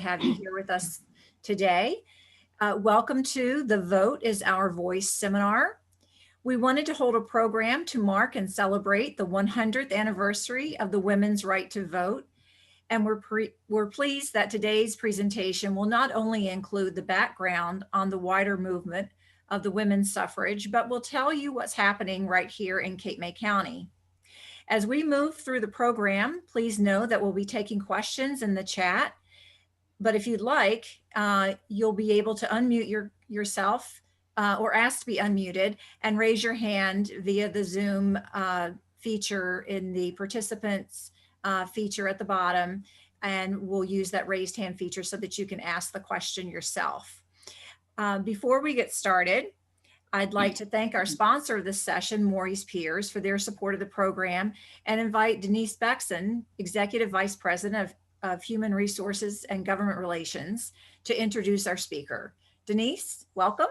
Have you here with us today. Welcome to The Vote is Our Voice seminar. We wanted to hold a program to mark and celebrate the 100th anniversary of the women's right to vote. And we're pleased that today's presentation will not only include the background on the wider movement of the women's suffrage, but will tell you what's happening right here in Cape May County. As we move through the program, please know that we'll be taking questions in the chat. But if you'd like, you'll be able to unmute yourself or ask to be unmuted and raise your hand via the Zoom feature in the participants feature at the bottom. And we'll use that raised hand feature so that you can ask the question yourself. Before we get started, I'd like to thank our sponsor of this session, Maurice Piers, for their support of the program, and invite Denise Bexon, Executive Vice President of Human Resources and Government Relations, to introduce our speaker. Denise, welcome.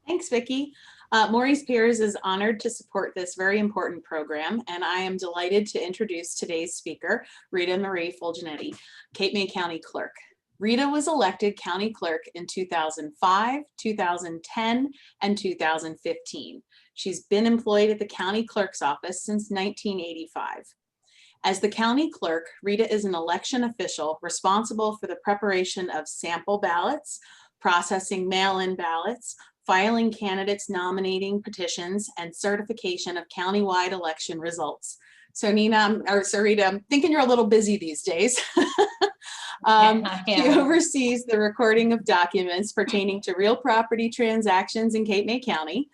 Thanks, Vicki. Maurice Piers is honored to support this very important program, and I am delighted to introduce today's speaker, Rita Marie Fulginiti, Cape May County Clerk. Rita was elected County Clerk in 2005, 2010, and 2015. She's been employed at the County Clerk's office since 1985. As the county clerk, Rita is an election official responsible for the preparation of sample ballots, processing mail-in ballots, filing candidates' nominating petitions, and certification of countywide election results. So Rita, I'm thinking you're a little busy these days. She oversees the recording of documents pertaining to real property transactions in Cape May County.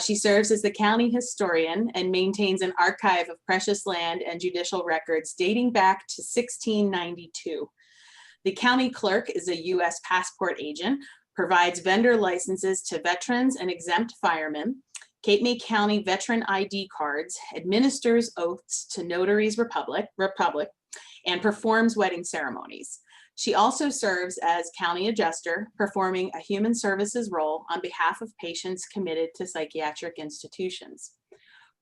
She serves as the county historian and maintains an archive of precious land and judicial records dating back to 1692. The county clerk is a U.S. passport agent, provides vendor licenses to veterans and exempt firemen, Cape May County veteran ID cards, administers oaths to notaries republic, and performs wedding ceremonies. She also serves as county adjuster, performing a human services role on behalf of patients committed to psychiatric institutions.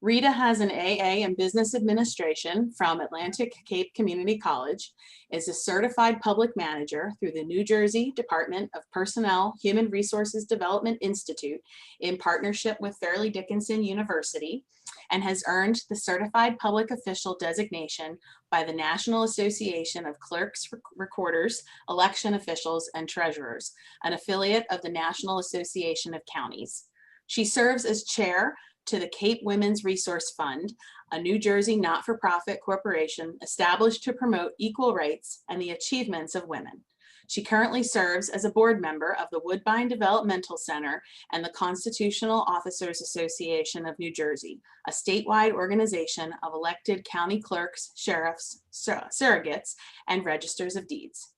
Rita has an AA in business administration from Atlantic Cape Community College, is a certified public manager through the New Jersey Department of Personnel Human Resources Development Institute in partnership with Fairleigh Dickinson University, and has earned the Certified Public Official designation by the National Association of Clerks, Recorders, Election Officials, and Treasurers, an affiliate of the National Association of Counties. She serves as chair to the Cape Women's Resource Fund, a New Jersey not-for-profit corporation established to promote equal rights and the achievements of women. She currently serves as a board member of the Woodbine Developmental Center and the Constitutional Officers Association of New Jersey, a statewide organization of elected county clerks, sheriffs, surrogates, and registers of deeds.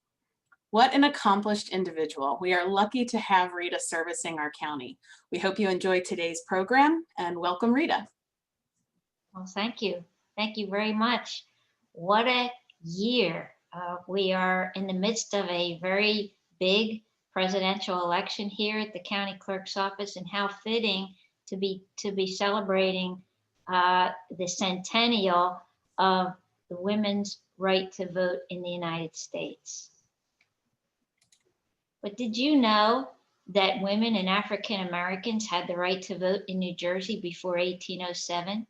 What an accomplished individual. We are lucky to have Rita servicing our county. We hope you enjoy today's program, and welcome, Rita. Well, thank you. Thank you very much. What a year. We are in the midst of a very big presidential election here at the county clerk's office, and how fitting to be celebrating the centennial of the women's right to vote in the United States. But did you know that women and African Americans had the right to vote in New Jersey before 1807?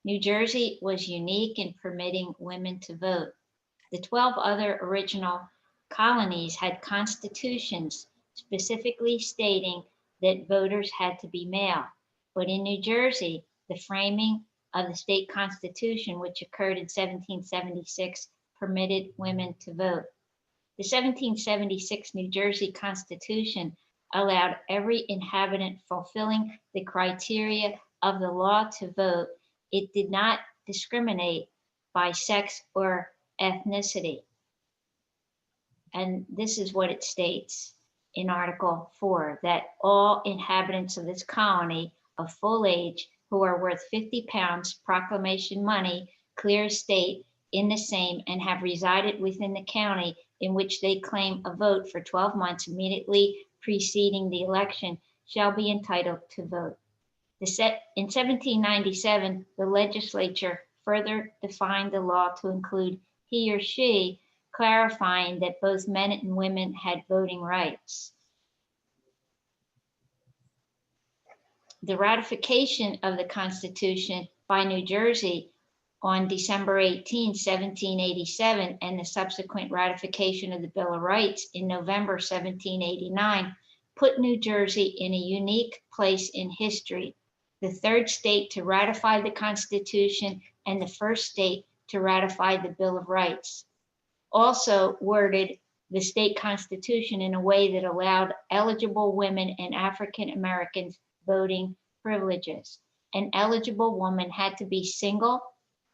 New Jersey was unique in permitting women to vote. The 12 other original colonies had constitutions specifically stating that voters had to be male. But in New Jersey, the framing of the state constitution, which occurred in 1776, permitted women to vote. The 1776 New Jersey Constitution allowed every inhabitant fulfilling the criteria of the law to vote. It did not discriminate by sex or ethnicity. And this is what it states in Article 4, that all inhabitants of this colony of full age who are worth 50 pounds proclamation money, clear estate in the same, and have resided within the county in which they claim a vote for 12 months immediately preceding the election shall be entitled to vote. In 1797, the legislature further defined the law to include he or she clarifying that both men and women had voting rights. The ratification of the Constitution by New Jersey on December 18, 1787, and the subsequent ratification of the Bill of Rights in November 1789 put New Jersey in a unique place in history, the third state to ratify the Constitution and the first state to ratify the Bill of Rights. Also worded the state constitution in a way that allowed eligible women and African Americans voting privileges. An eligible woman had to be single,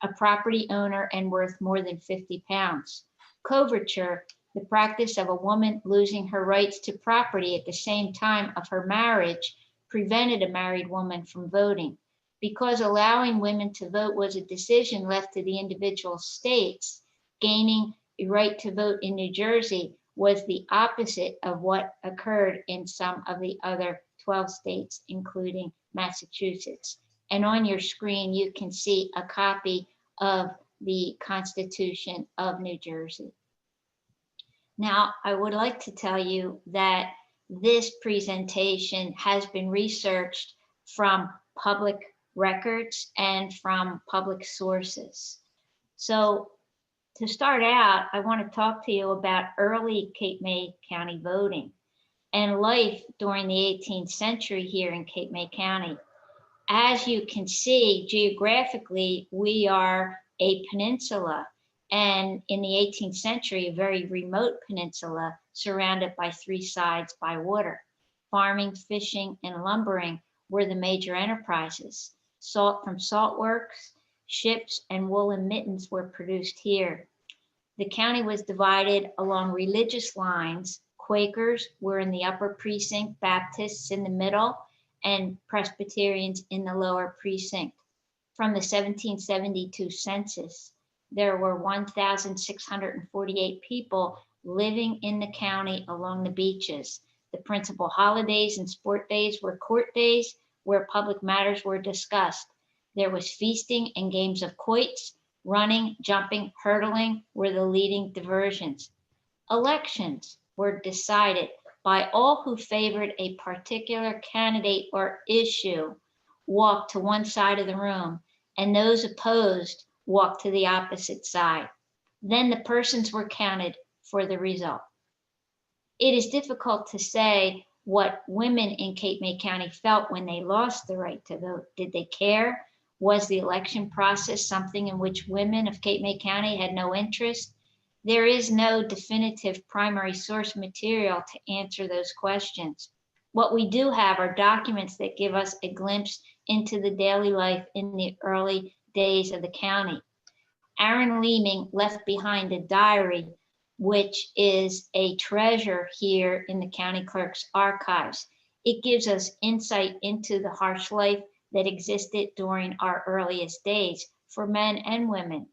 a property owner, and worth more than 50 pounds. Coverture, the practice of a woman losing her rights to property at the same time of her marriage, prevented a married woman from voting. Because allowing women to vote was a decision left to the individual states, gaining a right to vote in New Jersey was the opposite of what occurred in some of the other 12 states, including Massachusetts. And on your screen, you can see a copy of the Constitution of New Jersey. Now, I would like to tell you that this presentation has been researched from public records and from public sources. So to start out, I want to talk to you about early Cape May County voting and life during the 18th century here in Cape May County. As you can see, geographically, we are a peninsula, and in the 18th century, a very remote peninsula surrounded by three sides by water. Farming, fishing, and lumbering were the major enterprises. Salt from salt works, ships, and woolen mittens were produced here. The county was divided along religious lines. Quakers were in the upper precinct, Baptists in the middle, and Presbyterians in the lower precinct. From the 1772 census, there were 1,648 people living in the county along the beaches. The principal holidays and sport days were court days where public matters were discussed. There was feasting and games of quoits. Running, jumping, hurdling were the leading diversions. Elections were decided by all who favored a particular candidate or issue walked to one side of the room, and those opposed walked to the opposite side. Then the persons were counted for the result. It is difficult to say what women in Cape May County felt when they lost the right to vote. Did they care? Was the election process something in which women of Cape May County had no interest? There is no definitive primary source material to answer those questions. What we do have are documents that give us a glimpse into the daily life in the early days of the county. Aaron Leeming left behind a diary, which is a treasure here in the county clerk's archives. It gives us insight into the harsh life that existed during our earliest days for men and women.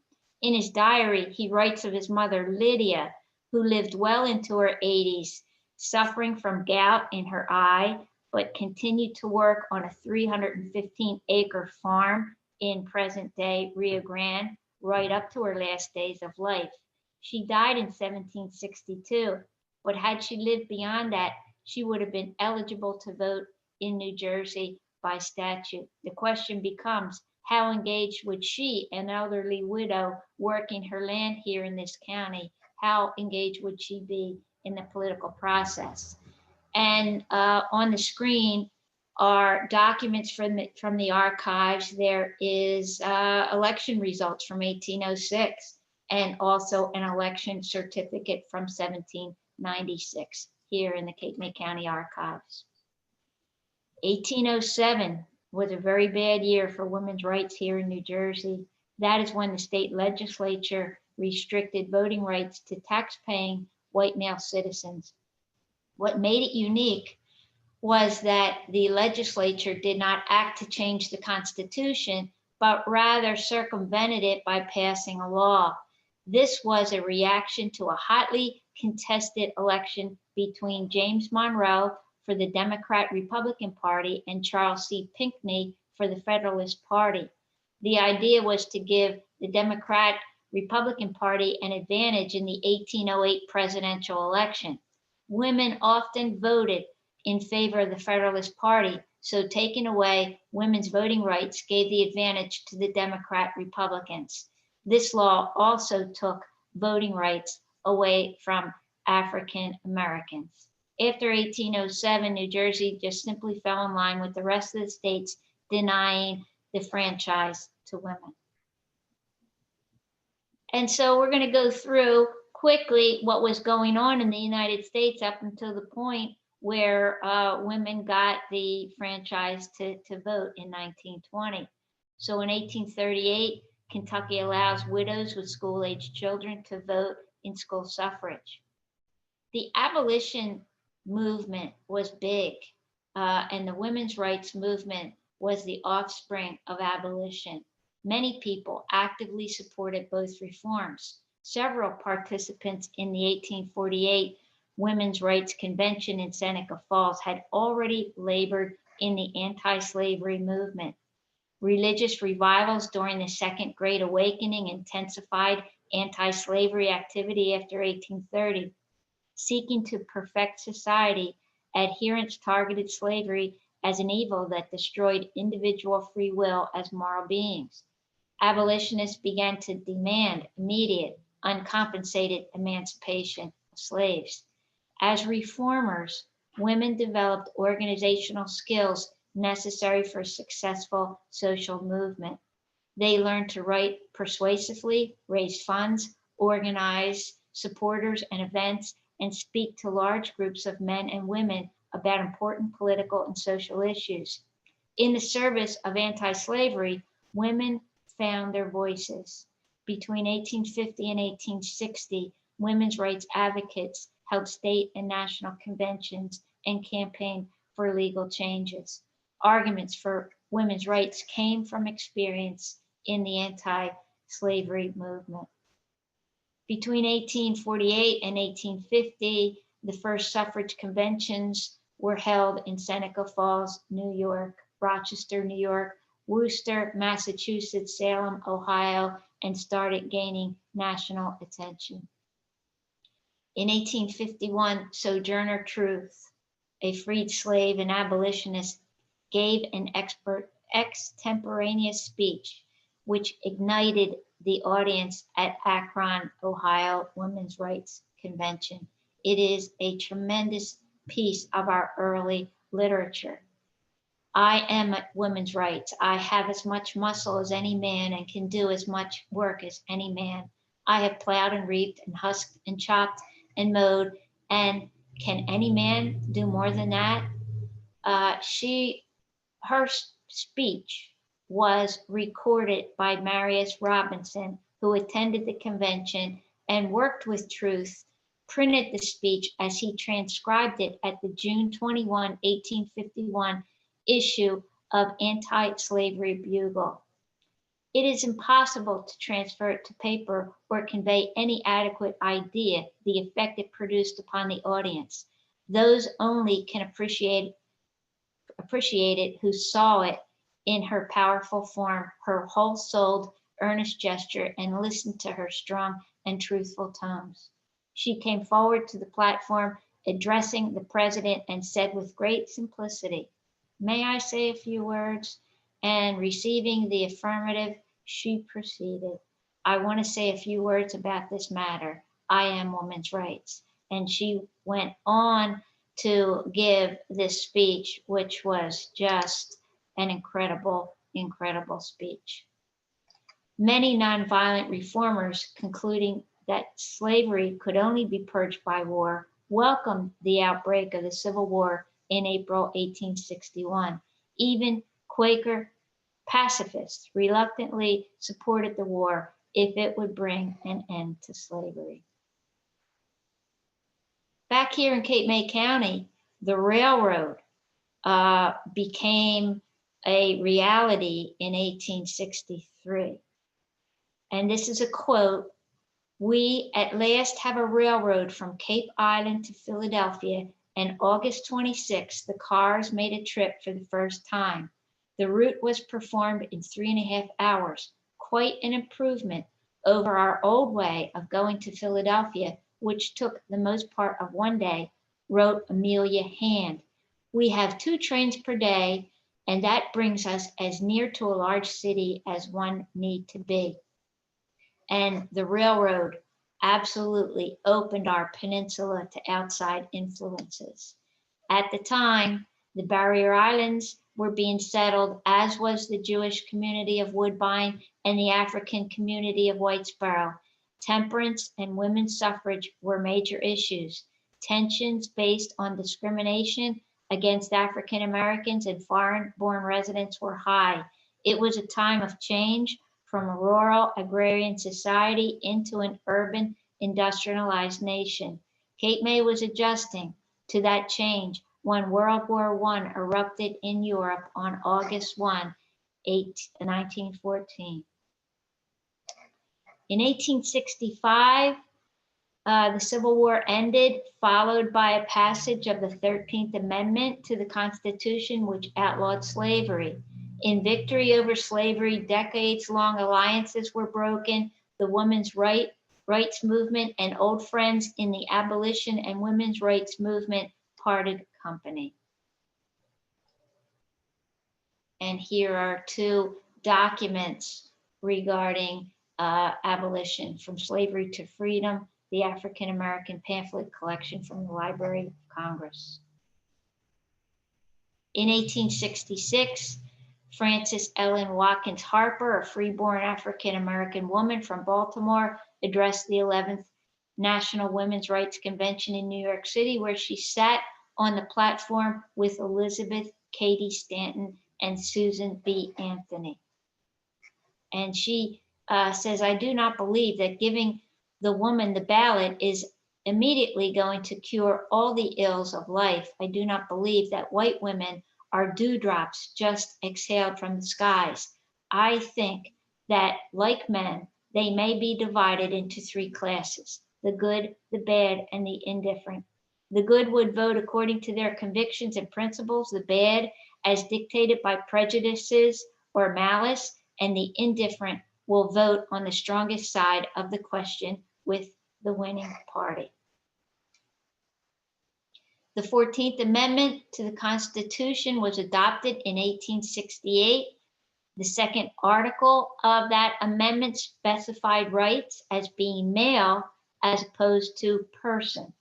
In his diary, he writes of his mother, Lydia, who lived well into her 80s, suffering from gout in her eye, but continued to work on a 315-acre farm in present-day Rio Grande, right up to her last days of life. She died in 1762, but had she lived beyond that, she would have been eligible to vote in New Jersey by statute. The question becomes, how engaged would she, an elderly widow working her land here in this county, how engaged would she be in the political process? And on the screen are documents from the archives. There is election results from 1806 and also an election certificate from 1796 here in the Cape May County archives. 1807 was a very bad year for women's rights here in New Jersey. That is when the state legislature restricted voting rights to tax-paying white male citizens. What made it unique was that the legislature did not act to change the Constitution, but rather circumvented it by passing a law. This was a reaction to a hotly contested election between James Monroe for the Democrat-Republican Party and Charles C. Pinckney for the Federalist Party. The idea was to give the Democrat Republican Party an advantage in the 1808 presidential election. Women often voted in favor of the Federalist Party, so taking away women's voting rights gave the advantage to the Democrat Republicans. This law also took voting rights away from African Americans. After 1807, New Jersey just simply fell in line with the rest of the states denying the franchise to women. And so we're going to go through quickly what was going on in the United States up until the point where women got the franchise to vote in 1920. So in 1838, Kentucky allows widows with school-aged children to vote in school suffrage. The abolition movement was big, and the women's rights movement was the offspring of abolition. Many people actively supported both reforms. Several participants in the 1848 Women's Rights Convention in Seneca Falls had already labored in the anti-slavery movement. Religious revivals during the Second Great Awakening intensified anti-slavery activity after 1830. Seeking to perfect society, adherents targeted slavery as an evil that destroyed individual free will as moral beings. Abolitionists began to demand immediate, uncompensated emancipation of slaves. As reformers, women developed organizational skills necessary for successful social movement. They learned to write persuasively, raise funds, organize supporters and events, and speak to large groups of men and women about important political and social issues. In the service of anti-slavery, women found their voices. Between 1850 and 1860, women's rights advocates held state and national conventions and campaigned for legal changes. Arguments for women's rights came from experience in the anti-slavery movement. Between 1848 and 1850, the first suffrage conventions were held in Seneca Falls, New York, Rochester, New York, Worcester, Massachusetts, Salem, Ohio, and started gaining national attention. In 1851, Sojourner Truth, a freed slave and abolitionist, gave an extemporaneous speech, which ignited the audience at Akron, Ohio Women's Rights Convention. It is a tremendous piece of our early literature. I am women's rights. I have as much muscle as any man and can do as much work as any man. I have plowed and reaped and husked and chopped and mowed. And can any man do more than that? Her speech was recorded by Marius Robinson, who attended the convention and worked with Truth, printed the speech as he transcribed it at the June 21, 1851 issue of Anti-Slavery Bugle. It is impossible to transfer it to paper or convey any adequate idea the effect it produced upon the audience. Those only can appreciate it who saw it in her powerful form, her whole-souled, earnest gesture, and listened to her strong and truthful tones. She came forward to the platform, addressing the president, and said with great simplicity, "May I say a few words?" And receiving the affirmative, she proceeded, "I want to say a few words about this matter. I am women's rights." And she went on to give this speech, which was just an incredible, incredible speech. Many nonviolent reformers, concluding that slavery could only be purged by war, welcomed the outbreak of the Civil War in April 1861. Even Quaker pacifists reluctantly supported the war if it would bring an end to slavery. Back here in Cape May County, the railroad became a reality in 1863. And this is a quote: "We at last have a railroad from Cape Island to Philadelphia, and August 26, the cars made a trip for the first time. The route was performed in 3.5 hours, quite an improvement over our old way of going to Philadelphia, which took the most part of one day, wrote Amelia Hand. We have 2 trains per day, and that brings us as near to a large city as one need to be. And the railroad absolutely opened our peninsula to outside influences. At the time, the Barrier Islands were being settled, as was the Jewish community of Woodbine and the African community of Whitesboro. Temperance and women's suffrage were major issues. Tensions based on discrimination against African Americans and foreign-born residents were high. It was a time of change from a rural agrarian society into an urban industrialized nation. Cape May was adjusting to that change when World War I erupted in Europe on August 1, 1914. In 1865, the Civil War ended, followed by a passage of the 13th Amendment to the Constitution, which outlawed slavery. In victory over slavery, decades-long alliances were broken. The women's rights movement and old friends in the abolition and women's rights movement parted company. And here are 2 documents regarding abolition: From Slavery to Freedom, the African American pamphlet collection from the Library of Congress. In 1866, Frances Ellen Watkins Harper, a freeborn African American woman from Baltimore, addressed the 11th National Women's Rights Convention in New York City, where she sat on the platform with Elizabeth Cady Stanton and Susan B. Anthony. And she says, I do not believe that giving the woman the ballot is immediately going to cure all the ills of life. I do not believe that white women are dewdrops just exhaled from the skies. I think that, like men, they may be divided into 3 classes: the good, the bad, and the indifferent. The good would vote according to their convictions and principles, the bad as dictated by prejudices or malice, and the indifferent will vote on the strongest side of the question with the winning party. The 14th Amendment to the Constitution was adopted in 1868. The second article of that amendment specified rights as being male as opposed to person.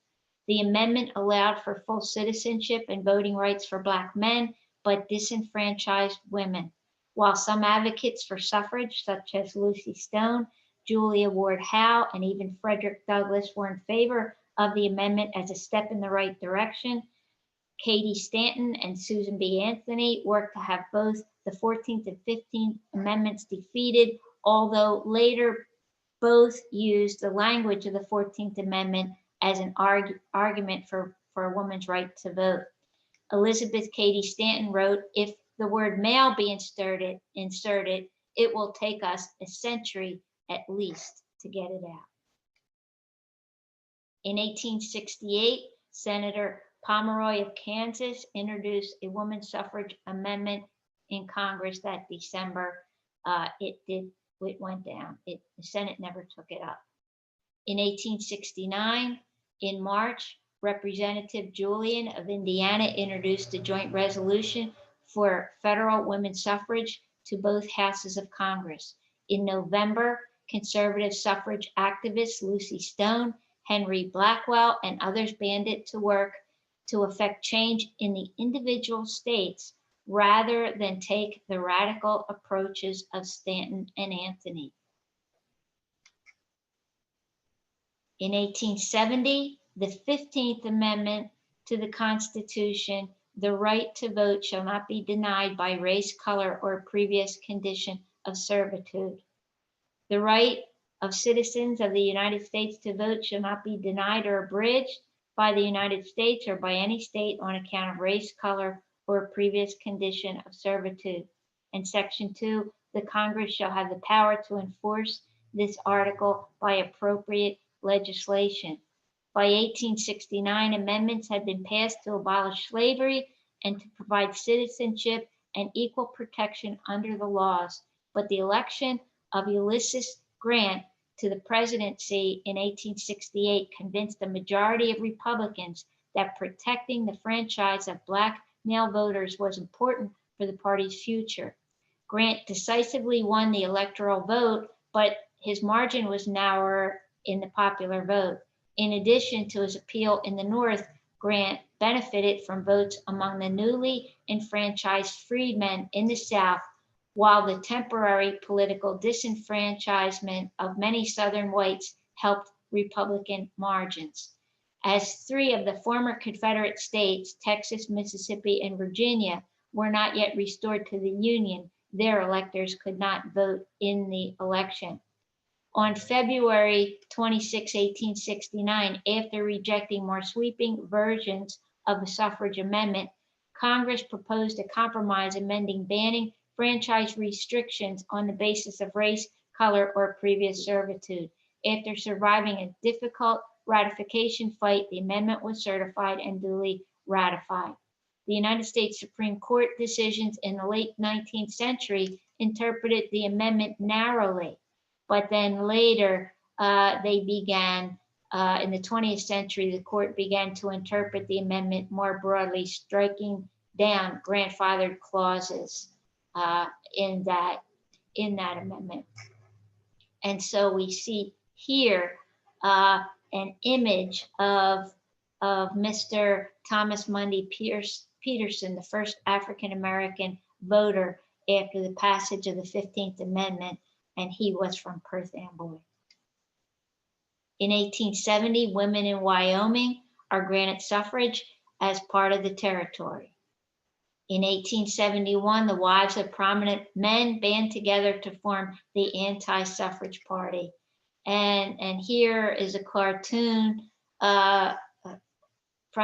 The amendment allowed for full citizenship and voting rights for Black men, but disenfranchised women. While some advocates for suffrage, such as Lucy Stone, Julia Ward Howe, and even Frederick Douglass, were in favor of the amendment as a step in the right direction, Cady Stanton and Susan B. Anthony worked to have both the 14th and 15th Amendments defeated, although later both used the language of the 14th Amendment as an argument for a woman's right to vote. Elizabeth Cady Stanton wrote, if the word male be inserted, it will take us a century at least to get it out. In 1868, Senator Pomeroy of Kansas introduced a women's suffrage amendment in Congress that December. It went down. The Senate never took it up. In 1869, in March, Representative Julian of Indiana introduced a joint resolution for federal women's suffrage to both houses of Congress. In November, conservative suffrage activists Lucy Stone, Henry Blackwell, and others banded to work to effect change in the individual states rather than take the radical approaches of Stanton and Anthony. In 1870, the 15th Amendment to the Constitution, the right to vote shall not be denied by race, color, or previous condition of servitude. The right of citizens of the United States to vote shall not be denied or abridged by the United States or by any state on account of race, color, or previous condition of servitude. And Section 2, the Congress shall have the power to enforce this article by appropriate legislation. By 1869, amendments had been passed to abolish slavery and to provide citizenship and equal protection under the laws, but the election of Ulysses Grant to the presidency in 1868 convinced a majority of Republicans that protecting the franchise of Black male voters was important for the party's future. Grant decisively won the electoral vote, but his margin was narrower in the popular vote. In addition to his appeal in the North, Grant benefited from votes among the newly enfranchised freedmen in the South, while the temporary political disenfranchisement of many Southern whites helped Republican margins. As three of the former Confederate states, Texas, Mississippi, and Virginia, were not yet restored to the Union, their electors could not vote in the election. On February 26, 1869, after rejecting more sweeping versions of the suffrage amendment, Congress proposed a compromise amending banning franchise restrictions on the basis of race, color, or previous servitude. After surviving a difficult ratification fight, the amendment was certified and duly ratified. The United States Supreme Court decisions in the late 19th century interpreted the amendment narrowly, but then later they began, in the 20th century, the court began to interpret the amendment more broadly, striking down grandfathered clauses in that amendment. And so we see here an image of Mr. Thomas Mundy Peterson, the first African-American voter after the passage of the 15th Amendment, and he was from Perth Amboy. In 1870, women in Wyoming are granted suffrage as part of the territory. In 1871, the wives of prominent men band together to form the Anti-Suffrage Party. And here is a cartoon from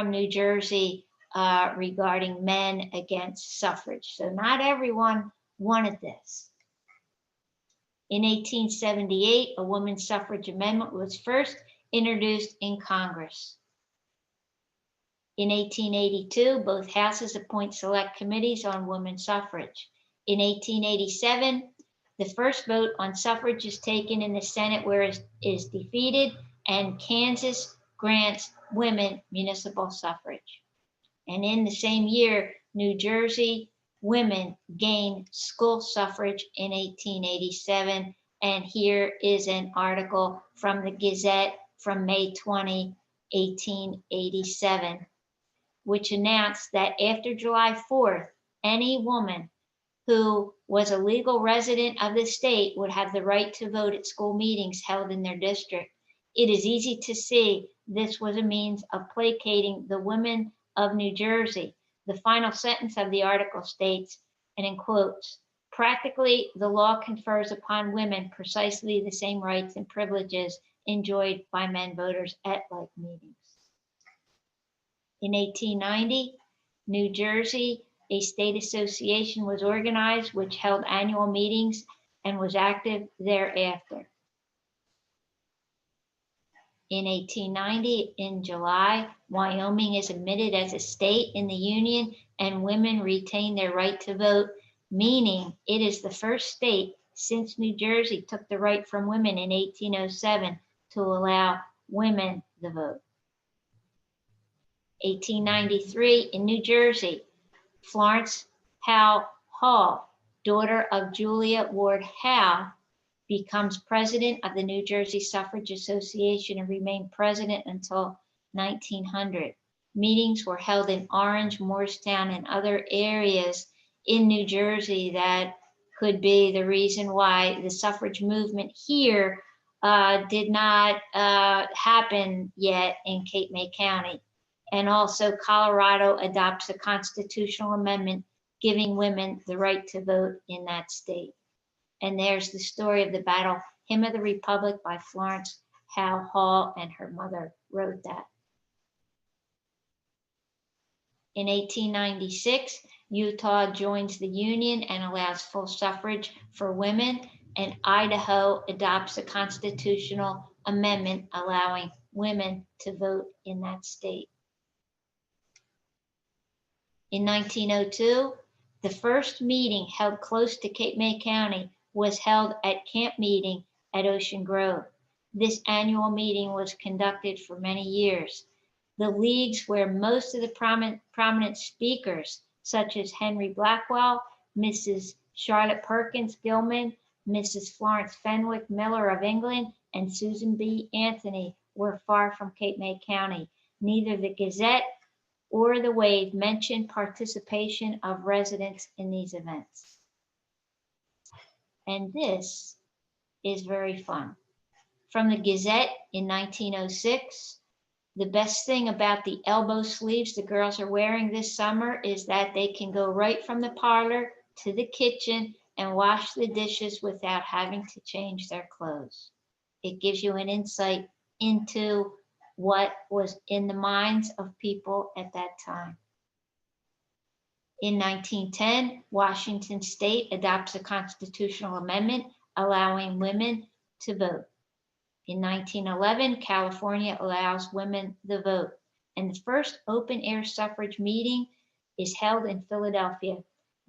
New Jersey regarding men against suffrage. So not everyone wanted this. In 1878, a women's suffrage amendment was first introduced in Congress. In 1882, both houses appoint select committees on women's suffrage. In 1887, the first vote on suffrage is taken in the Senate, where it is defeated, and Kansas grants women municipal suffrage. And in the same year, New Jersey women gain school suffrage in 1887. And here is an article from the Gazette from May 20, 1887, which announced that after July 4th, any woman who was a legal resident of the state would have the right to vote at school meetings held in their district. It is easy to see this was a means of placating the women of New Jersey. The final sentence of the article states, and in quotes, "Practically, the law confers upon women precisely the same rights and privileges enjoyed by men voters at like meetings." In 1890, New Jersey, a state association was organized, which held annual meetings and was active thereafter. In 1890, in July, Wyoming is admitted as a state in the Union, and women retain their right to vote, meaning it is the first state since New Jersey took the right from women in 1807 to allow women the vote. 1893, in New Jersey, Florence Howe Hall, daughter of Julia Ward Howe, becomes president of the New Jersey Suffrage Association and remained president until 1900. Meetings were held in Orange, Morristown, and other areas in New Jersey that could be the reason why the suffrage movement here did not happen yet in Cape May County. And also Colorado adopts a constitutional amendment giving women the right to vote in that state. And there's the story of the battle, Hymn of the Republic by Florence Howe Hall, and her mother wrote that. In 1896, Utah joins the Union and allows full suffrage for women, and Idaho adopts a constitutional amendment allowing women to vote in that state. In 1902, the first meeting held close to Cape May County was held at Camp Meeting at Ocean Grove. This annual meeting was conducted for many years. The leagues where most of the prominent speakers, such as Henry Blackwell, Mrs. Charlotte Perkins Gilman, Mrs. Florence Fenwick Miller of England, and Susan B. Anthony, were far from Cape May County. Neither the Gazette or the Wave mentioned participation of residents in these events. And this is very fun. From the Gazette in 1906, the best thing about the elbow sleeves the girls are wearing this summer is that they can go right from the parlor to the kitchen and wash the dishes without having to change their clothes. It gives you an insight into what was in the minds of people at that time. In 1910, Washington State adopts a constitutional amendment allowing women to vote. In 1911, California allows women the vote, and the first open-air suffrage meeting is held in Philadelphia.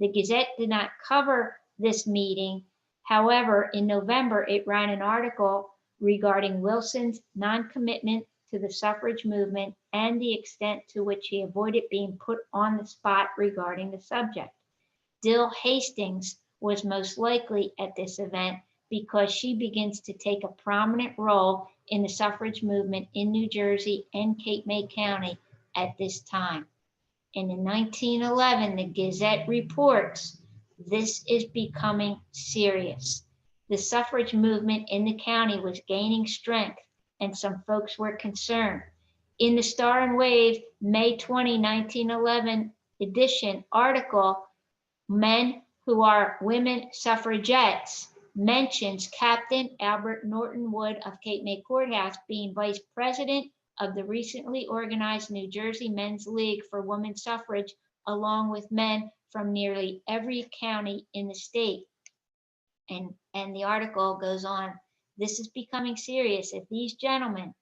The Gazette did not cover this meeting. However, in November, it ran an article regarding Wilson's non-commitment to the suffrage movement and the extent to which he avoided being put on the spot regarding the subject. Dill Hastings was most likely at this event because she begins to take a prominent role in the suffrage movement in New Jersey and Cape May County at this time. And in 1911, the Gazette reports, this is becoming serious. The suffrage movement in the county was gaining strength, and some folks were concerned. In the Star and Wave, May 20, 1911 edition article, Men Who Are Women Suffragettes mentions Captain Albert Norton Wood of Cape May Courthouse being vice president of the recently organized New Jersey Men's League for Women's Suffrage, along with men from nearly every county in the state. And the article goes on, this is becoming serious. If these gentlemen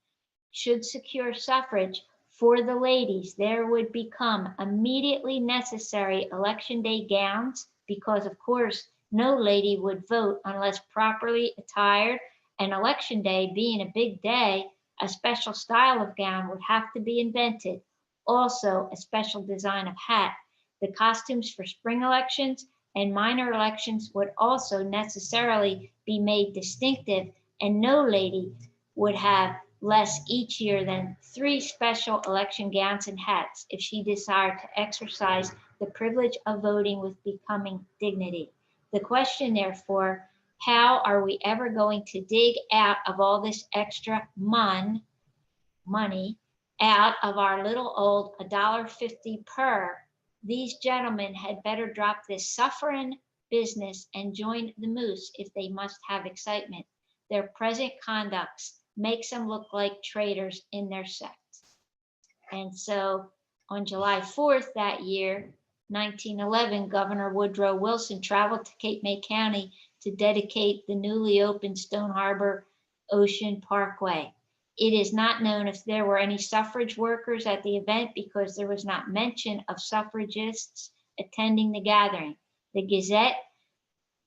should secure suffrage for the ladies, there would become immediately necessary election day gowns, because of course, no lady would vote unless properly attired, and election day being a big day, a special style of gown would have to be invented. Also, a special design of hat. The costumes for spring elections and minor elections would also necessarily be made distinctive, and no lady would have less each year than 3 special election gowns and hats if she desired to exercise the privilege of voting with becoming dignity. The question, therefore, how are we ever going to dig out of all this extra money out of our little old $1.50 per? These gentlemen had better drop this suffering business and join the moose if they must have excitement. Their present conducts makes them look like traitors in their sect. And so on July 4th that year, 1911, Governor Woodrow Wilson traveled to Cape May County to dedicate the newly opened Stone Harbor Ocean Parkway. It is not known if there were any suffrage workers at the event because there was not mention of suffragists attending the gathering. The Gazette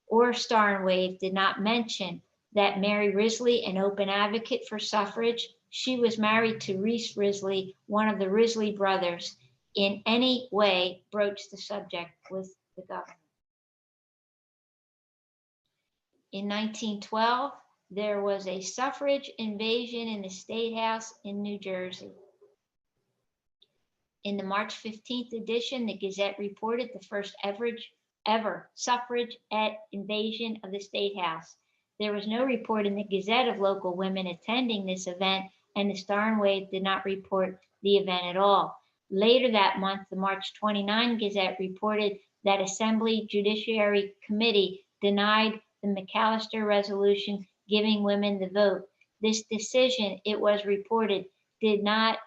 or Star and Wave did not mention that Mary Risley, an open advocate for suffrage, she was married to Reese Risley, one of the Risley brothers, in any way broached the subject with the governor. In 1912, there was a suffrage invasion in the State House in New Jersey. In the March 15th edition, the Gazette reported the first ever suffragette invasion of the State House. There was no report in the Gazette of local women attending this event, and the Star and Wave did not report the event at all. Later that month, the March 29 Gazette reported that Assembly Judiciary Committee denied the McAllister resolution giving women the vote. This decision, it was reported, did not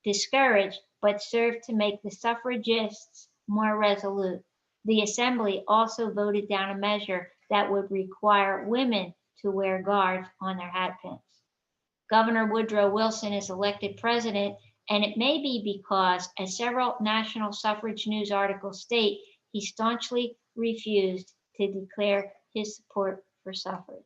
discourage, but served to make the suffragists more resolute. The Assembly also voted down a measure that would require women to wear guards on their hat pins. Governor Woodrow Wilson is elected president, and it may be because, as several national suffrage news articles state, he staunchly refused to declare his support for suffrage.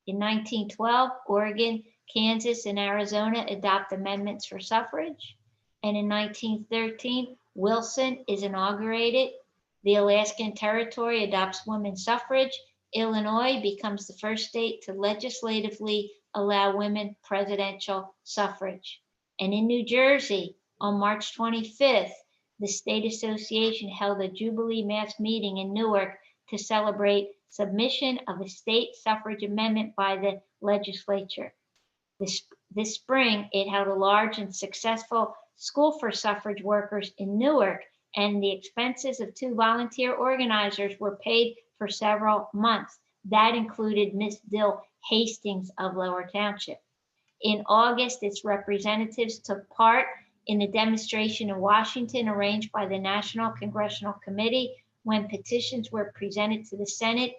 In 1912, Oregon, Kansas, and Arizona adopt amendments for suffrage. And in 1913, Wilson is inaugurated. The Alaskan Territory adopts women's suffrage. Illinois becomes the first state to legislatively allow women presidential suffrage. And in New Jersey, on March 25th, the state association held a Jubilee mass meeting in Newark to celebrate submission of a state suffrage amendment by the legislature. This spring, it held a large and successful school for suffrage workers in Newark, and the expenses of 2 volunteer organizers were paid for several months. That included Miss Dill Hastings of Lower Township. In August, its representatives took part in a demonstration in Washington arranged by the National Congressional Committee when petitions were presented to the Senate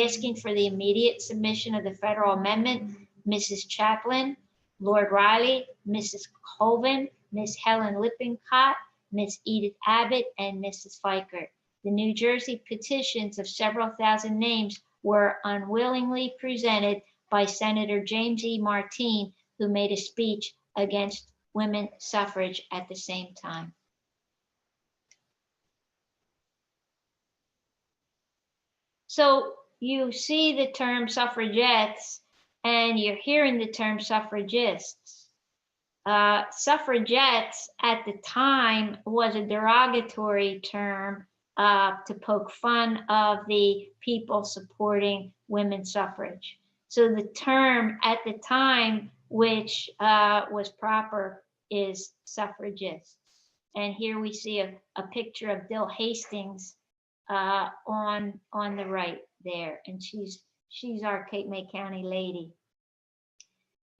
asking for the immediate submission of the federal amendment. Mrs. Chaplin, Lord Riley, Mrs. Colvin, Miss Helen Lippincott, Miss Edith Abbott, and Mrs. Fikert. The New Jersey petitions of several thousand names were unwillingly presented by Senator James E. Martine, who made a speech against women's suffrage at the same time. So you see the term suffragettes and you're hearing the term suffragists. Suffragettes at the time was a derogatory term to poke fun of the people supporting women's suffrage. So the term at the time, which was proper, is suffragists. And here we see a picture of Dill Hastings on the right there, and she's our Cape May County lady.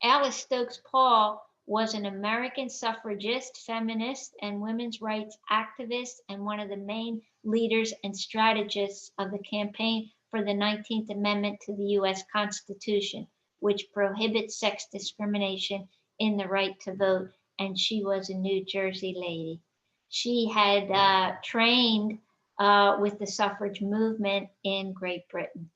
Alice Stokes Paul was an American suffragist, feminist, and women's rights activist, and one of the main leaders and strategists of the campaign for the 19th Amendment to the U.S. Constitution, which prohibits sex discrimination in the right to vote, and she was a New Jersey lady. She had trained with the suffrage movement in Great Britain.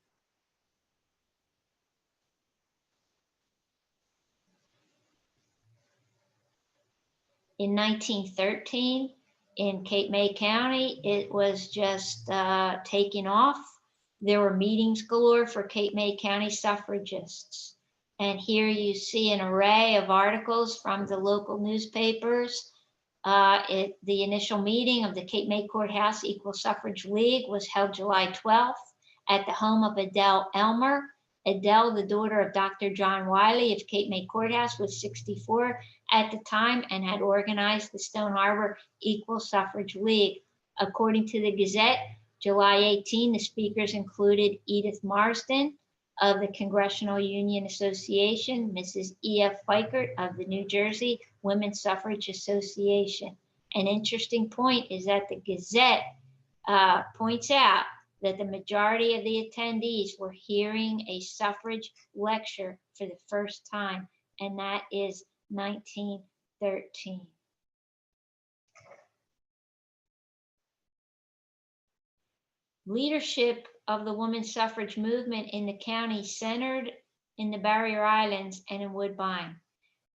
In 1913, in Cape May County, it was just taking off. There were meetings galore for Cape May County suffragists. And here you see an array of articles from the local newspapers. The initial meeting of the Cape May Courthouse Equal Suffrage League was held July 12th at the home of Adele Elmer. Adele, the daughter of Dr. John Wiley of Cape May Courthouse, was 64 at the time and had organized the Stone Harbor Equal Suffrage League. According to the Gazette, July 18, the speakers included Edith Marsden of the Congressional Union Association, Mrs. E.F. Fikert of the New Jersey Women's Suffrage Association. An interesting point is that the Gazette points out that the majority of the attendees were hearing a suffrage lecture for the first time, and that is 1913. Leadership of the women's suffrage movement in the county centered in the Barrier Islands and in Woodbine.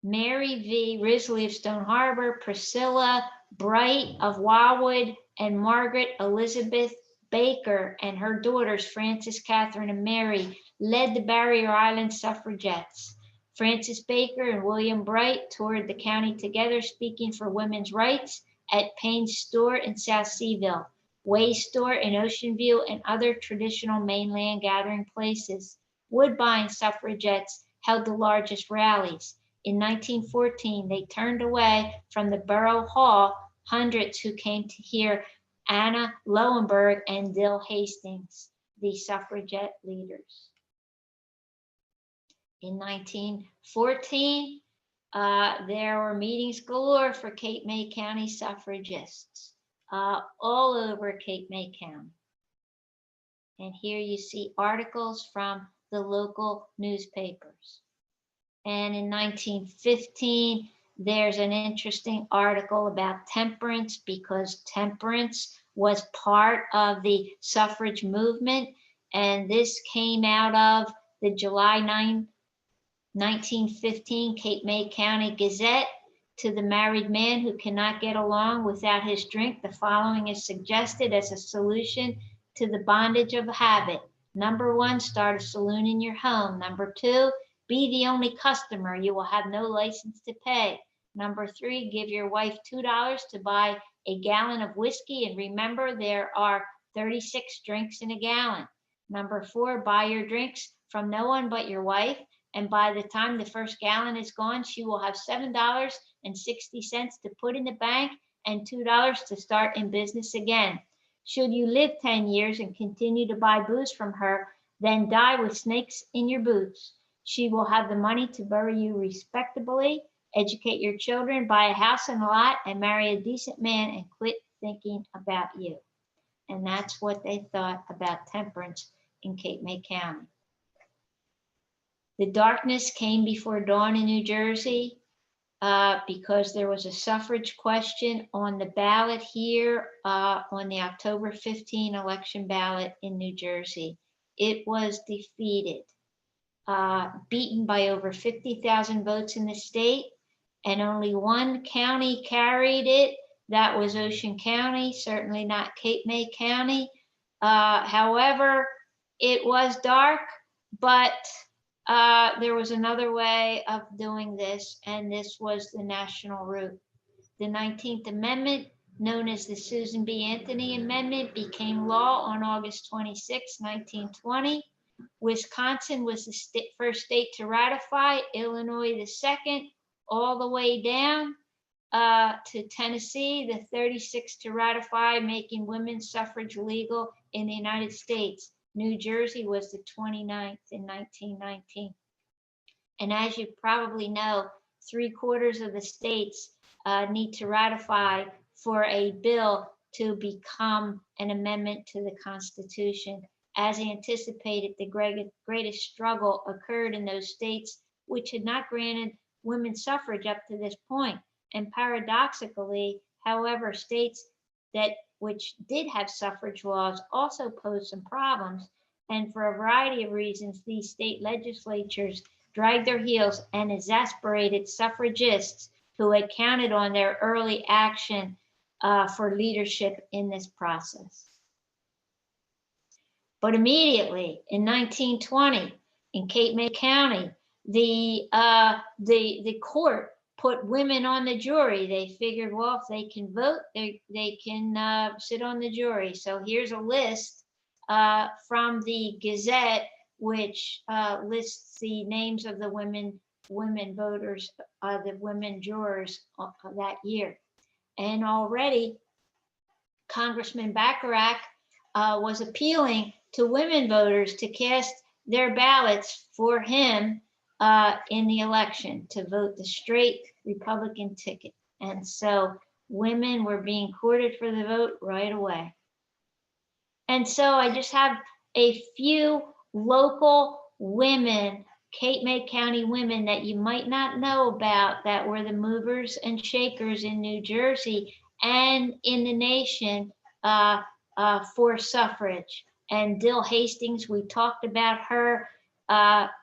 Mary V. Risley of Stone Harbor, Priscilla Bright of Wildwood, and Margaret Elizabeth Baker and her daughters, Frances, Catherine, and Mary, led the Barrier Island suffragettes. Frances Baker and William Bright toured the county together, speaking for women's rights at Payne's Store in South Seaville, Way's Store in Ocean View, and other traditional mainland gathering places. Woodbine suffragettes held the largest rallies. In 1914, they turned away from the Borough Hall hundreds who came to hear Anna Lowenberg and Dill Hastings, the suffragette leaders. In 1914, there were meetings galore for Cape May County suffragists all over Cape May County. And here you see articles from the local newspapers. And in 1915, there's an interesting article about temperance, because temperance was part of the suffrage movement. And this came out of the July 9, 1915 Cape May County Gazette. To the married man who cannot get along without his drink, the following is suggested as a solution to the bondage of habit. Number 1, start a saloon in your home. Number 2, be the only customer. You will have no license to pay. Number 3, give your wife $2 to buy a gallon of whiskey, and remember there are 36 drinks in a gallon. Number 4, buy your drinks from no one but your wife, and by the time the first gallon is gone, she will have $7.60 to put in the bank and $2 to start in business again. Should you live 10 years and continue to buy booze from her, then die with snakes in your boots. She will have the money to bury you respectably, educate your children, buy a house and a lot, and marry a decent man and quit thinking about you. And that's what they thought about temperance in Cape May County. The darkness came before dawn in New Jersey because there was a suffrage question on the ballot here on the October 15 election ballot in New Jersey. It was defeated, beaten by over 50,000 votes in the state, and only one county carried it. That was Ocean County, certainly not Cape May County. However, it was dark, but there was another way of doing this, and this was the national route. The 19th Amendment, known as the Susan B. Anthony Amendment, became law on August 26, 1920. Wisconsin was the first state to ratify, Illinois the second, all the way down to Tennessee, the 36th to ratify, making women's suffrage legal in the United States. New Jersey was the 29th in 1919. And as you probably know, 3/4 of the states need to ratify for a bill to become an amendment to the Constitution. As anticipated, the greatest struggle occurred in those states which had not granted women's suffrage up to this point. And paradoxically, however, states which did have suffrage laws also posed some problems. And for a variety of reasons, these state legislatures dragged their heels and exasperated suffragists who had counted on their early action for leadership in this process. But immediately in 1920, in Cape May County, the court put women on the jury. They figured, well, if they can vote, they can sit on the jury. So here's a list from the Gazette, which lists the names of the women voters, the women jurors that year. And already Congressman Bacharach was appealing to women voters to cast their ballots for him in the election, to vote the straight Republican ticket. And so women were being courted for the vote right away. And so I just have a few local women, Cape May County women, that you might not know about, that were the movers and shakers in New Jersey and in the nation for suffrage. And Dill Hastings, we talked about her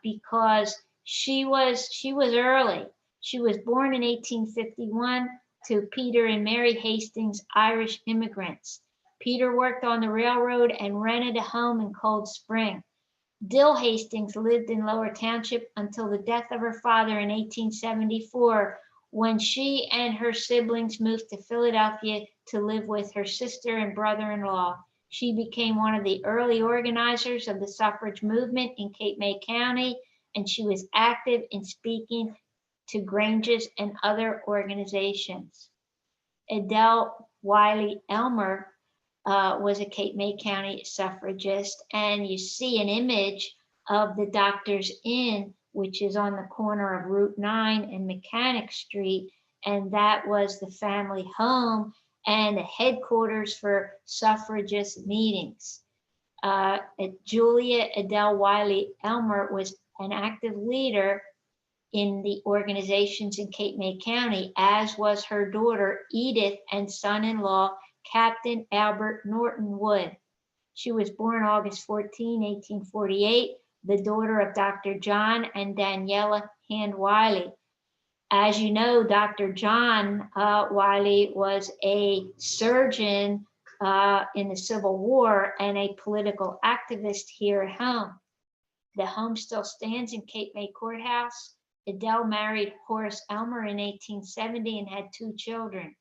because she was early. She was born in 1851 to Peter and Mary Hastings, Irish immigrants. Peter worked on the railroad and rented a home in Cold Spring. Dill Hastings lived in Lower Township until the death of her father in 1874, when she and her siblings moved to Philadelphia to live with her sister and brother-in-law. She became one of the early organizers of the suffrage movement in Cape May County, and she was active in speaking to Granges and other organizations. Adele Wiley Elmer was a Cape May County suffragist, and you see an image of the Doctor's Inn, which is on the corner of Route 9 and Mechanic Street, and that was the family home and the headquarters for suffragist meetings. Julia Adele Wiley Elmer was an active leader in the organizations in Cape May County, as was her daughter Edith and son-in-law Captain Albert Norton Wood. She was born August 14, 1848, the daughter of Dr. John and Daniela Hand Wiley. As you know, Dr. John Wiley was a surgeon in the Civil War and a political activist here at home. The home still stands in Cape May Courthouse. Adele married Horace Elmer in 1870 and had 2 children,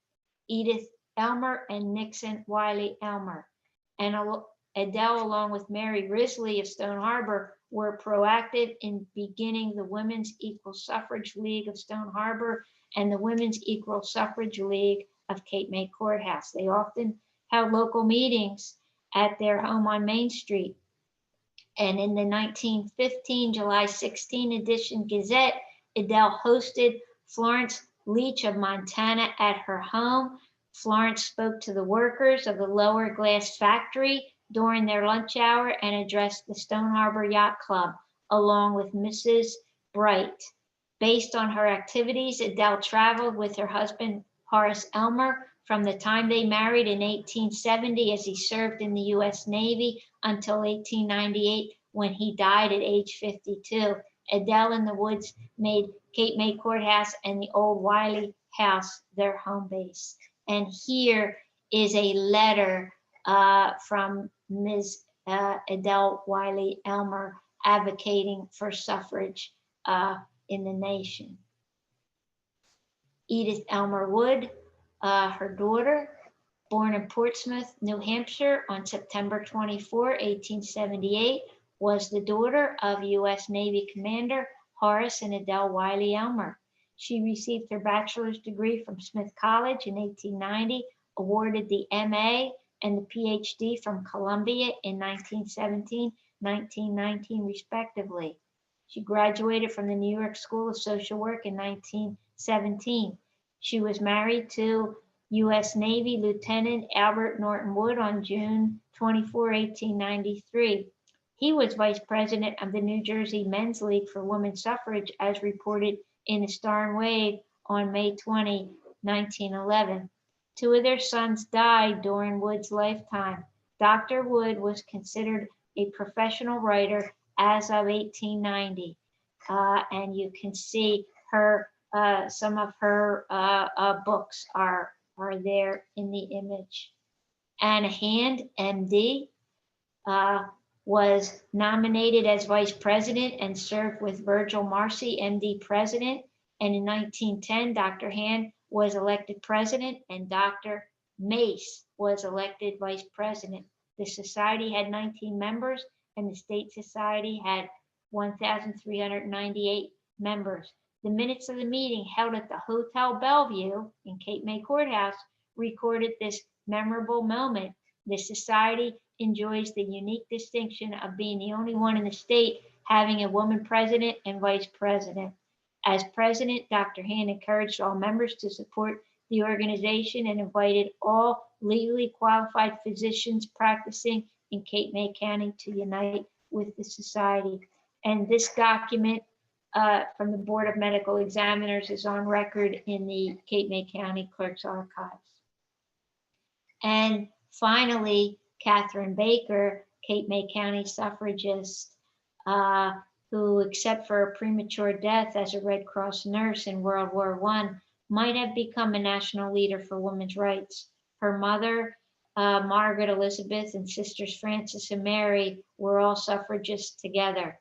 Edith Elmer and Nixon Wiley Elmer. And Adele, along with Mary Risley of Stone Harbor, were proactive in beginning the Women's Equal Suffrage League of Stone Harbor and the Women's Equal Suffrage League of Cape May Courthouse. They often held local meetings at their home on Main Street. And in the 1915 July 16 edition Gazette, Adele hosted Florence Leach of Montana at her home. Florence spoke to the workers of the Lower Glass Factory during their lunch hour and addressed the Stone Harbor Yacht Club, along with Mrs. Bright. Based on her activities, Adele traveled with her husband, Horace Elmer, from the time they married in 1870 as he served in the U.S. Navy until 1898 when he died at age 52. Adele in the Woods made Cape May Courthouse and the old Wiley house their home base. And here is a letter from Ms. Adele Wiley Elmer advocating for suffrage in the nation. Edith Elmer Wood, her daughter, born in Portsmouth, New Hampshire on September 24, 1878, was the daughter of U.S. Navy Commander Horace and Adele Wiley Elmer. She received her bachelor's degree from Smith College in 1890, awarded the MA and the PhD from Columbia in 1917, 1919, respectively. She graduated from the New York School of Social Work in 1917. She was married to U.S. Navy Lieutenant Albert Norton Wood on June 24, 1893. He was vice president of the New Jersey Men's League for Women's Suffrage, as reported in the Star and Wave on May 20, 1911. 2 of their sons died during Wood's lifetime. Dr. Wood was considered a professional writer as of 1890. And you can see her, some of her books are there in the image. Anna Hand, MD, was nominated as vice president and served with Virgil Marcy, MD, president. And in 1910, Dr. Hand was elected president and Dr. Mace was elected vice president. The society had 19 members and the state society had 1,398 members. The minutes of the meeting held at the Hotel Bellevue in Cape May Courthouse recorded this memorable moment. The society enjoys the unique distinction of being the only one in the state having a woman president and vice president. As president, Dr. Hand encouraged all members to support the organization and invited all legally qualified physicians practicing in Cape May County to unite with the society. And this document from the Board of Medical Examiners is on record in the Cape May County Clerk's archives. And finally, Catherine Baker, Cape May County suffragist, who, except for a premature death as a Red Cross nurse in World War I, might have become a national leader for women's rights. Her mother, Margaret Elizabeth, and sisters Frances and Mary were all suffragists together.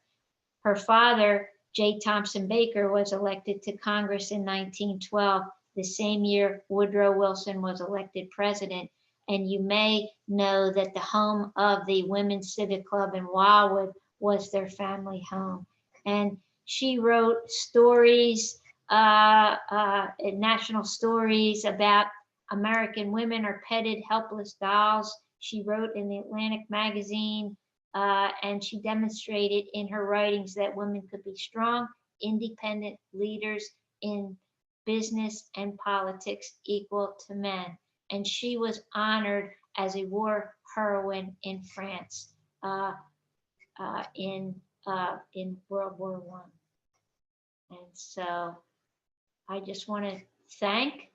Her father, J. Thompson Baker, was elected to Congress in 1912, the same year Woodrow Wilson was elected president. And you may know that the home of the Women's Civic Club in Wildwood was their family home. And she wrote stories, national stories about American women are petted helpless dolls. She wrote in the Atlantic magazine, and she demonstrated in her writings that women could be strong, independent leaders in business and politics equal to men. And she was honored as a war heroine in France in World War I. And so I just want to thank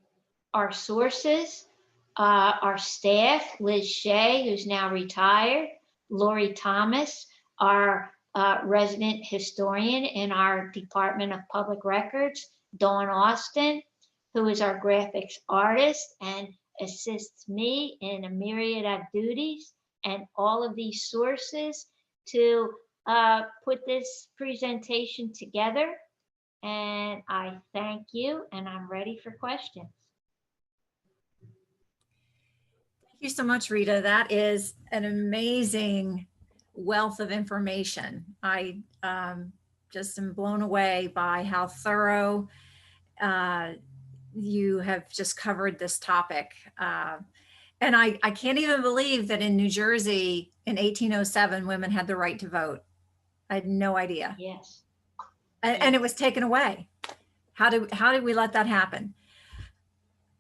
our sources, our staff, Liz Shea, who's now retired, Lori Thomas, our resident historian in our Department of Public Records, Dawn Austin, who is our graphics artist and assists me in a myriad of duties and all of these sources to put this presentation together. And I thank you, and I'm ready for questions. Thank you so much, Rita. That is an amazing wealth of information. I just am blown away by how thorough you have just covered this topic. And I can't even believe that in New Jersey in 1807, women had the right to vote. I had no idea. Yes. And it was taken away. How did we let that happen?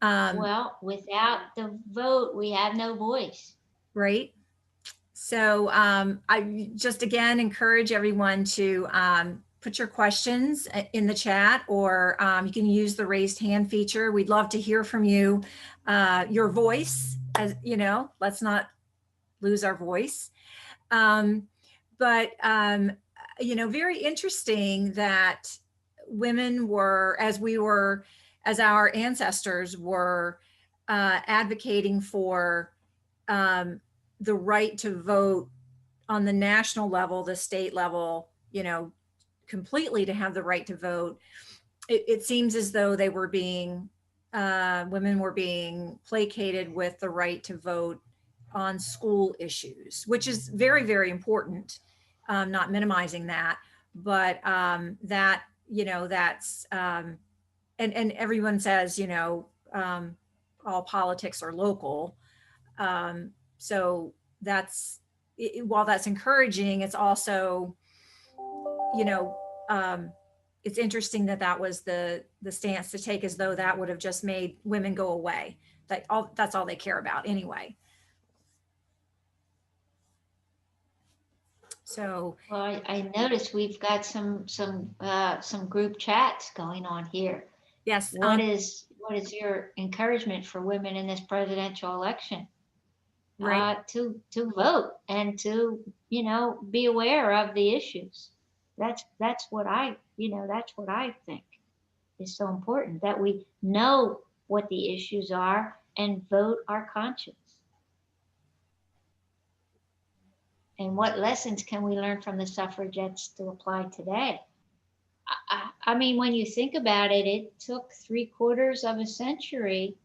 Well, without the vote, we have no voice. Right. So I just again encourage everyone to put your questions in the chat, or you can use the raised hand feature. We'd love to hear from you, your voice, as you know, let's not lose our voice. But you know, very interesting that women were, as our ancestors were advocating for the right to vote on the national level, the state level, you know, completely to have the right to vote. It seems as though they were being, women were being placated with the right to vote on school issues, which is very, very important. Not minimizing that, but that, you know, that's, and everyone says, you know, all politics are local. So that's, while that's encouraging, it's also, you know, it's interesting that that was the stance to take, as though that would have just made women go away. That's all they care about anyway. So, well, I noticed we've got some group chats going on here. yes. What is your encouragement for women in this presidential election? Right. To vote and to, you know, be aware of the issues. That's what I think is so important, that we know what the issues are and vote our conscience. And what lessons can we learn from the suffragettes to apply today? I mean, when you think about it, it took 3/4 of a century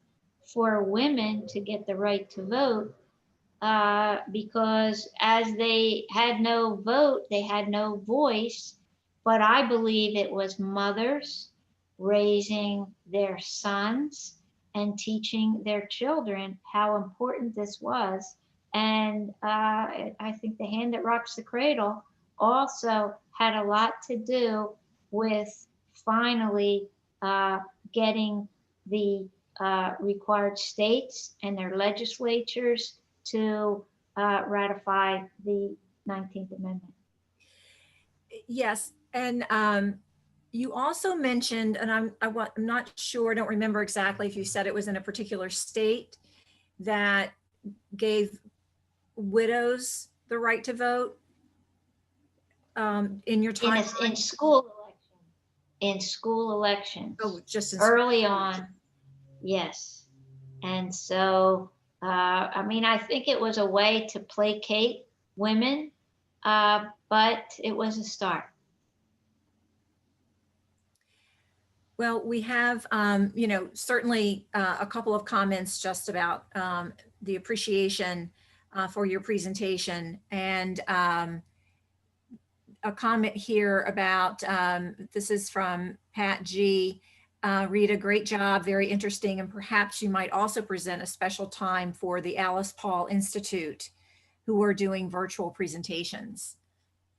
for women to get the right to vote, because as they had no vote, they had no voice. But I believe it was mothers raising their sons and teaching their children how important this was. And I think the hand that rocks the cradle also had a lot to do with finally getting the required states and their legislatures to ratify the 19th Amendment. Yes, and you also mentioned, and I'm not sure, I don't remember exactly if you said it was in a particular state that gave widows the right to vote in your time. In school elections. Oh, just early on, yes. And so, I mean, I think it was a way to placate women, but it was a start. Well, we have, you know, certainly a couple of comments just about the appreciation for your presentation, and a comment here about, this is from Pat G. Rita, great job, very interesting, and perhaps you might also present a special time for the Alice Paul Institute, who are doing virtual presentations.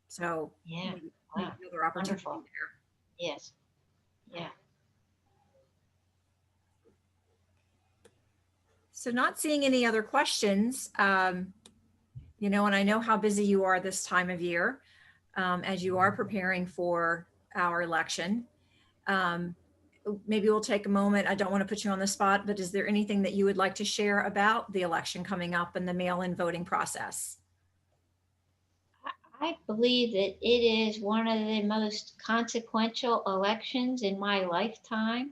So yeah, wow. Another opportunity wonderful there. Yes, yeah. So not seeing any other questions, you know, and I know how busy you are this time of year as you are preparing for our election. Maybe we'll take a moment. I don't want to put you on the spot, but is there anything that you would like to share about the election coming up and the mail-in voting process? I believe that it is one of the most consequential elections in my lifetime.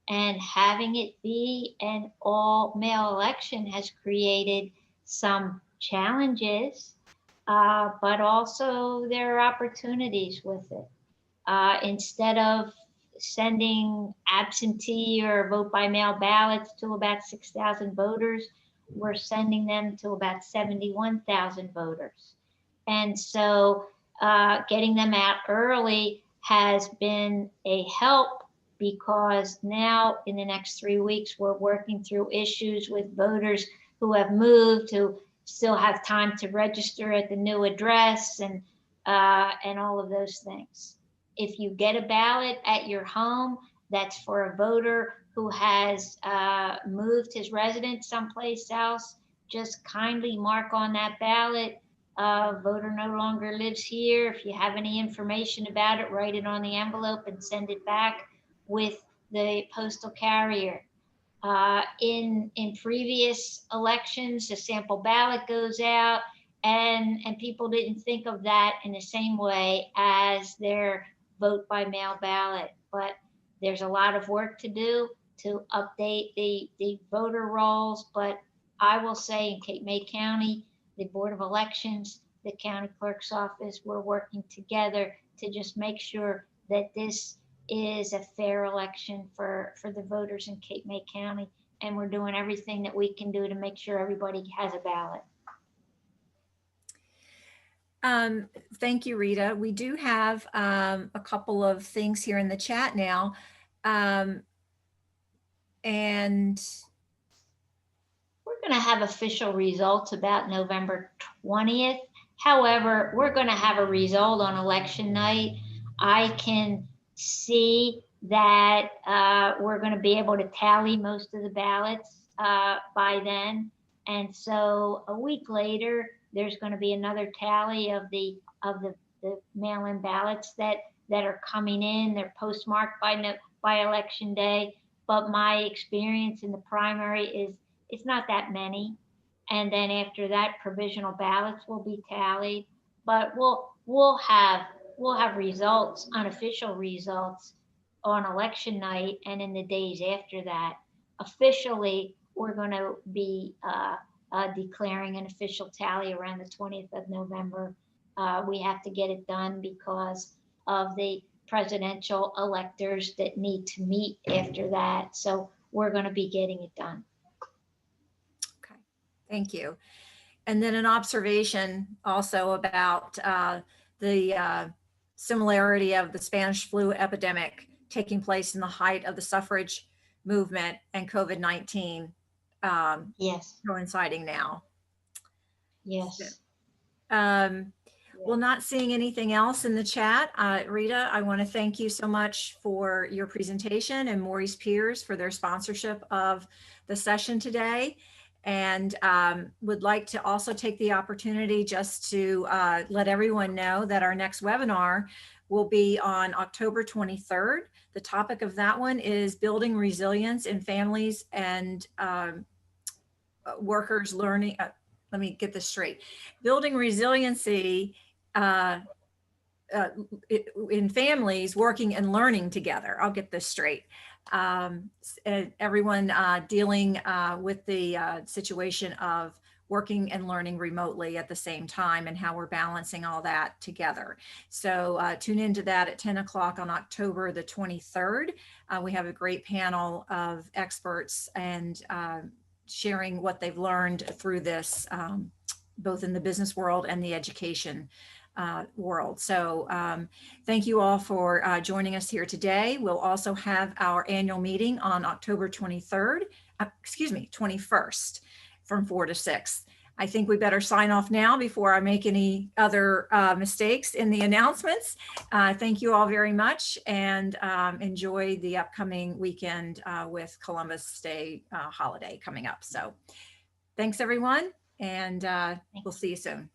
And having it be an all male election has created some challenges, but also there are opportunities with it. Instead of sending absentee or vote by mail ballots to about 6,000 voters, we're sending them to about 71,000 voters. And so getting them out early has been a help, because now in the next 3 weeks, we're working through issues with voters who have moved, who still have time to register at the new address, and all of those things. If you get a ballot at your home that's for a voter who has moved his residence someplace else, just kindly mark on that ballot, voter no longer lives here. If you have any information about it, write it on the envelope and send it back with the postal carrier. In previous elections, a sample ballot goes out, and people didn't think of that in the same way as their vote by mail ballot. But there's a lot of work to do to update the voter rolls. But I will say, in Cape May County, the Board of Elections, the county clerk's office, we're working together to just make sure that this is a fair election for the voters in Cape May County. And we're doing everything that we can do to make sure everybody has a ballot. Thank you, Rita. We do have a couple of things here in the chat now. And we're going to have official results about November 20th. However, we're going to have a result on election night. I can see that we're going to be able to tally most of the ballots by then. And so a week later, there's going to be another tally of the mail-in ballots that are coming in. They're postmarked by election day. But my experience in the primary is it's not that many. And then after that, provisional ballots will be tallied. But we'll have results, unofficial results, on election night and in the days after that. Officially, we're going to be declaring an official tally around the 20th of November. We have to get it done because of the presidential electors that need to meet after that. So we're going to be getting it done. okay, thank you. And then an observation also about the similarity of the Spanish flu epidemic taking place in the height of the suffrage movement and COVID-19 Yes. coinciding now. Yes. Well, not seeing anything else in the chat. Rita, I want to thank you so much for your presentation, and Maurice Piers for their sponsorship of the session today. And would like to also take the opportunity just to let everyone know that our next webinar will be on October 23rd. The topic of that one is building resilience in families and workers learning. Let me get this straight. Building resiliency in families working and learning together. I'll get this straight. Everyone dealing with the situation of working and learning remotely at the same time, and how we're balancing all that together. So tune into that at 10 o'clock on October the 23rd. We have a great panel of experts and sharing what they've learned through this, both in the business world and the education world. So thank you all for joining us here today. We'll also have our annual meeting on October 21st from 4 to 6. I think we better sign off now before I make any other mistakes in the announcements. Thank you all very much, and enjoy the upcoming weekend with Columbus Day holiday coming up. So thanks everyone, and we'll see you soon.